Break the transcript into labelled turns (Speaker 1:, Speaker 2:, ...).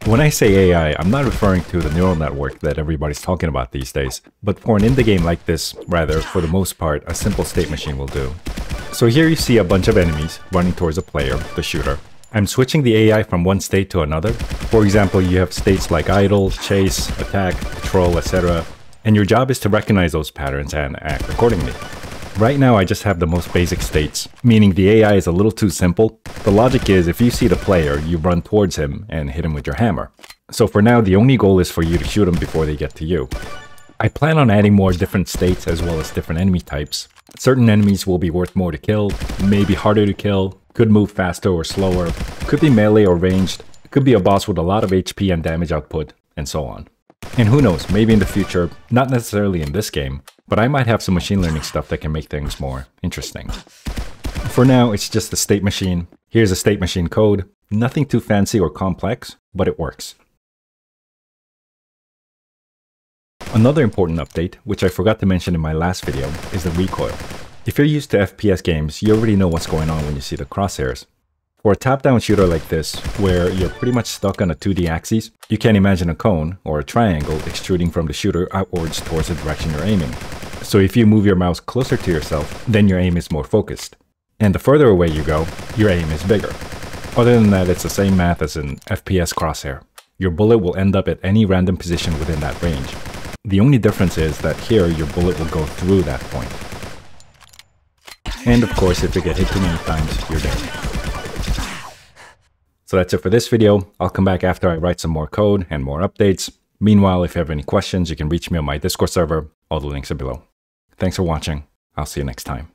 Speaker 1: When I say AI, I'm not referring to the neural network that everybody's talking about these days, but for an indie game like this, rather, for the most part, a simple state machine will do. So here you see a bunch of enemies running towards a player, the shooter. I'm switching the AI from one state to another. For example, you have states like idle, chase, attack, patrol, etc. And your job is to recognize those patterns and act accordingly. Right now I just have the most basic states, meaning the AI is a little too simple. The logic is if you see the player, you run towards him and hit him with your hammer. So for now, the only goal is for you to shoot them before they get to you. I plan on adding more different states as well as different enemy types. Certain enemies will be worth more to kill, maybe harder to kill, could move faster or slower, could be melee or ranged, could be a boss with a lot of HP and damage output, and so on. And who knows, maybe in the future, not necessarily in this game, but I might have some machine learning stuff that can make things more interesting. For now, it's just a state machine. Here's a state machine code. Nothing too fancy or complex, but it works. Another important update, which I forgot to mention in my last video, is the recoil. If you're used to FPS games, you already know what's going on when you see the crosshairs. For a top-down shooter like this, where you're pretty much stuck on a 2D axis, you can imagine a cone or a triangle extruding from the shooter outwards towards the direction you're aiming. So if you move your mouse closer to yourself, then your aim is more focused. And the further away you go, your aim is bigger. Other than that, it's the same math as an FPS crosshair. Your bullet will end up at any random position within that range. The only difference is that here your bullet will go through that point. And of course, if you get hit too many times, you're dead. So that's it for this video. I'll come back after I write some more code and more updates. Meanwhile, if you have any questions, you can reach me on my Discord server. All the links are below. Thanks for watching. I'll see you next time.